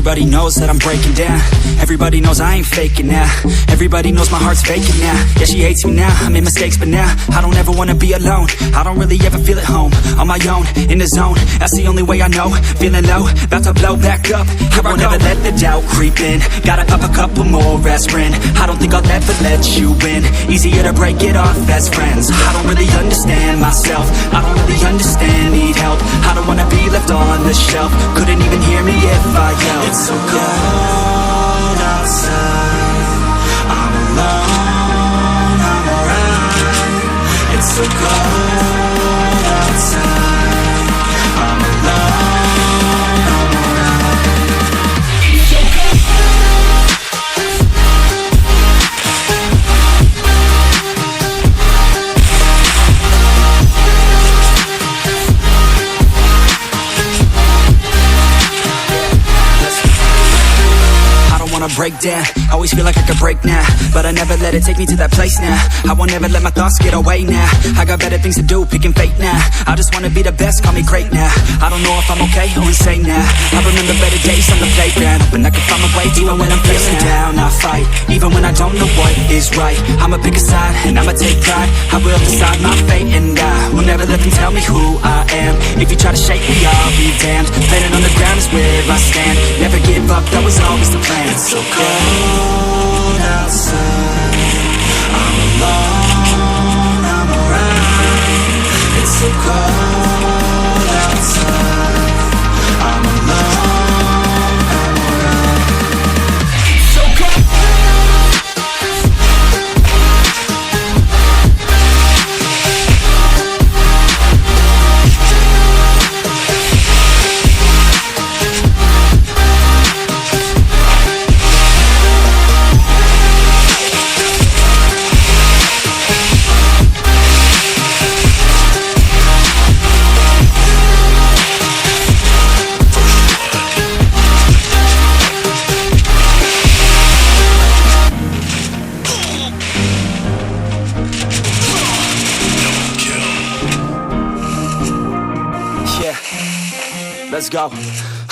Everybody knows that I'm breaking down. Everybody knows I ain't faking now. Everybody knows my heart's vacant now. Yeah, she hates me now, I made mistakes, but now I don't ever wanna be alone. I don't really ever feel at home. On my own, in the zone, that's the only way I know. Feeling low, about to blow back up. I won't ever let the doubt creep in. Gotta pop a couple more aspirin. I don't think I'll ever let you in. Easier to break it off as friends. I don't really understand myself. I don't really understand, need help. I don't wanna be left on the shelf. Couldn't even hear me if I yelled. It's so cold outside, I'm alone, I'm alright. It's so cold outside, I'm alone, I'm alright. It's so cold. Break down, always feel like I could break now, but I never let it take me to that place now. I won't ever let my thoughts get away now. I got better things to do, picking fate now. I just wanna be the best, call me great now. I don't know if I'm okay or insane now. I remember better days on the playground, when I could find my way even when I'm feeling down. I fight, even when I don't know what is right. I'ma pick a side, and I'ma take pride. I will decide my fate, and I will never let them tell me who I am. If you try to shake me, I'll be damned. Planet on the ground is where I stand. Never give up, that was always the plan. It's so cold outside, I'm alone, I'm alright. It's so cold outside, I'm alone, I'm alright. It's so cold. Let's go.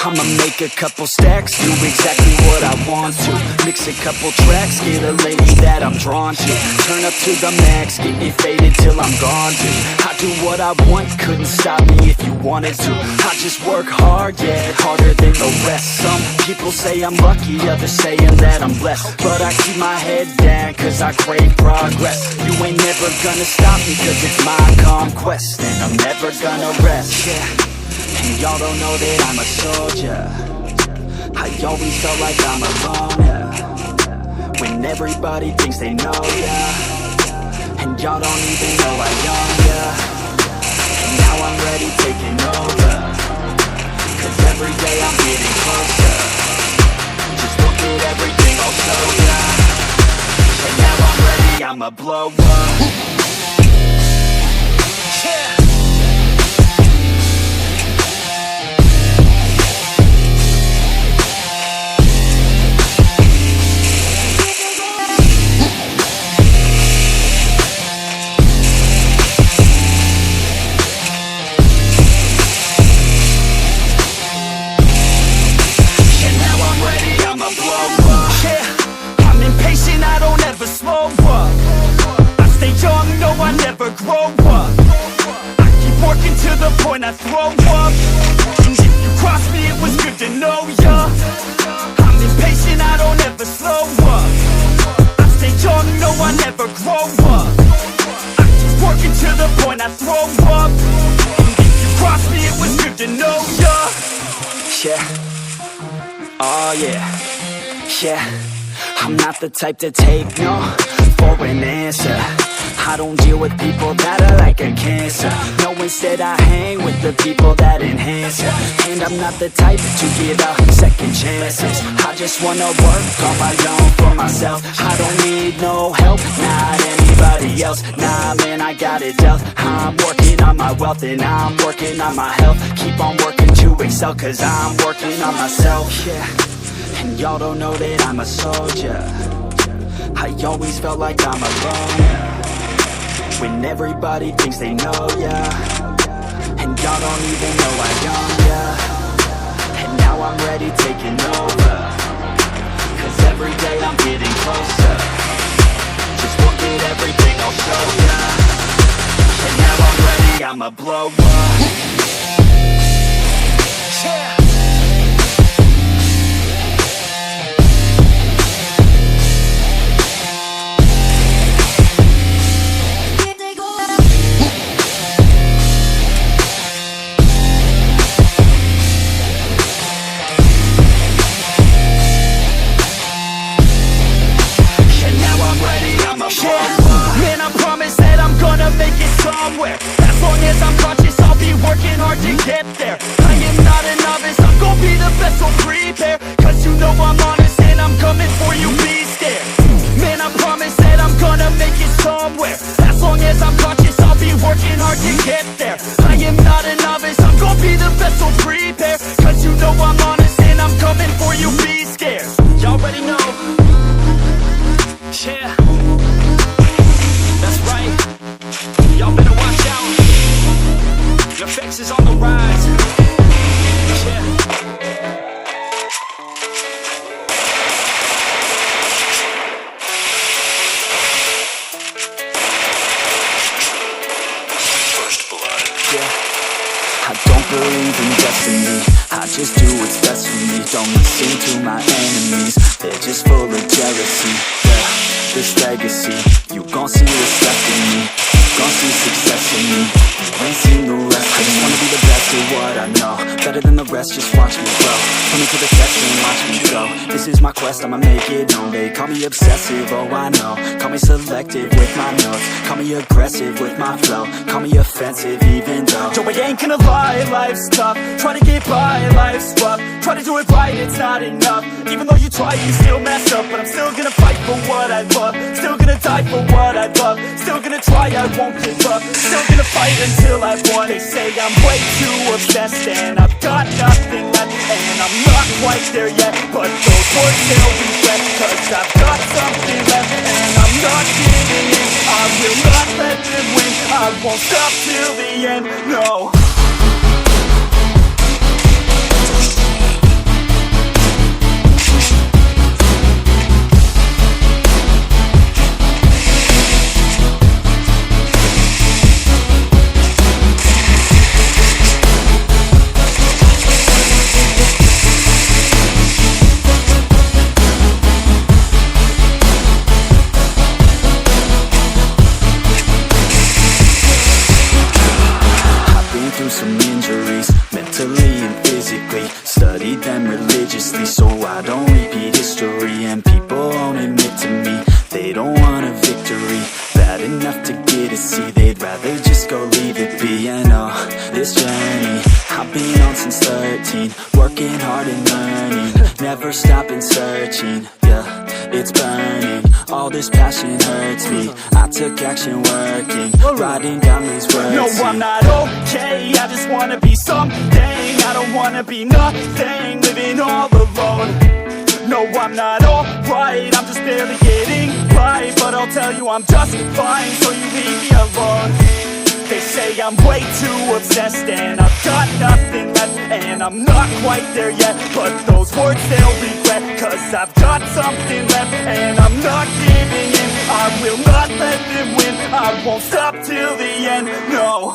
I'ma make a couple stacks, do exactly what I want to. Mix a couple tracks, get a lady that I'm drawn to. Turn up to the max, get me faded till I'm gone, dude. I do what I want, couldn't stop me if you wanted to. I just work hard, yeah, harder than the rest. Some people say I'm lucky, others saying that I'm blessed. But I keep my head down, cause I crave progress. You ain't never gonna stop me, cause it's my conquest. And I'm never gonna rest, yeah. And y'all don't know that I'm a soldier. I always felt like I'm alone, yeah. When everybody thinks they know ya, and y'all don't even know I own ya. And now I'm ready taking over, cause every day I'm getting closer. Just look at everything I'll show ya. And now I'm ready, I'ma blow up. I throw up, and if you cross me, it was good to know ya. I'm impatient, I don't ever slow up. I stay young, no, I never grow up. I keep working to the point I throw up. And if you cross me, it was good to know ya. Yeah, oh yeah, yeah. I'm not the type to take no for an answer. I don't deal with people that are like a cancer. No, instead I hang with the people that enhance ya. And I'm not the type to give out second chances. I just wanna work on my own for myself. I don't need no help, not anybody else. Nah, man, I got it dealt. I'm working on my wealth and I'm working on my health. Keep on working to excel, cause I'm working on myself. Yeah, and y'all don't know that I'm a soldier. I always felt like I'm alone, when everybody thinks they know ya, and y'all don't even know I own ya. And now I'm ready taking over, closer. Just look at everything I'll show ya. And now I'm ready, I'ma blow up. Yeah. Man, I promise that I'm gonna make it somewhere. As long as I'm conscious, I'll be working hard to get there. I am not a novice, I'm gonna be the best, so prepare. Cause you know I'm honest and I'm coming for you, be scared. Man, I promise that I'm gonna make it somewhere. As long as I'm conscious, I'll be working hard to get there. I am not a novice, I'm gonna be the best, so prepare. Cause you know I'm honest and I'm coming for you, be scared. Y'all already know. Yeah. That's right, y'all better watch out. The effects is on the rise. Yeah. First blood. Yeah. I don't believe in destiny, I just do what's best for me. Don't listen to my enemies, they're just full of jealousy. Yeah. This legacy, you gon' see what's left in me, you gon' see success in me, you ain't seen the rest. I just wanna be the best at what I know, better than the rest, just watch me grow. Put me to the test and watch me go. This is my quest, I'ma make it known. They call me obsessive, oh I know. Call me selective with my notes, call me aggressive with my flow, call me offensive even though yo, I ain't gonna lie, life's tough. Try to get by, life's rough. Try to do it right, it's not enough. Even though you try, you still mess up. But I'm still gonna fight for what I love, still gonna die for what I love, still gonna try, I won't give up, still gonna fight until I've won. They say I'm way too obsessed and I've got nothing left, and I'm not quite there yet, but those words they'll regret. Cause I've got something left and I'm not giving in. I will not let them win, I won't stop till the end, no. Some injuries, mentally and physically. Studied them religiously so I don't repeat history. And people won't admit to me they don't want a victory bad enough to get a C. They'd rather just go leave it be. I know this journey I've been on since 13, working hard and learning, never stopping searching. Yeah, it's burning, all this passion hurts me. I took action working, writing down these words. No, I'm not okay, I just wanna be something. I don't wanna be nothing, living all alone. No, I'm not alright, I'm just barely getting by. But I'll tell you I'm just fine, so you leave me alone. They say I'm way too obsessed and I've got nothing left, and I'm not quite there yet, but those words they'll regret. Cause I've got something left and I'm not giving in. I will not let them win, I won't stop till the end, no.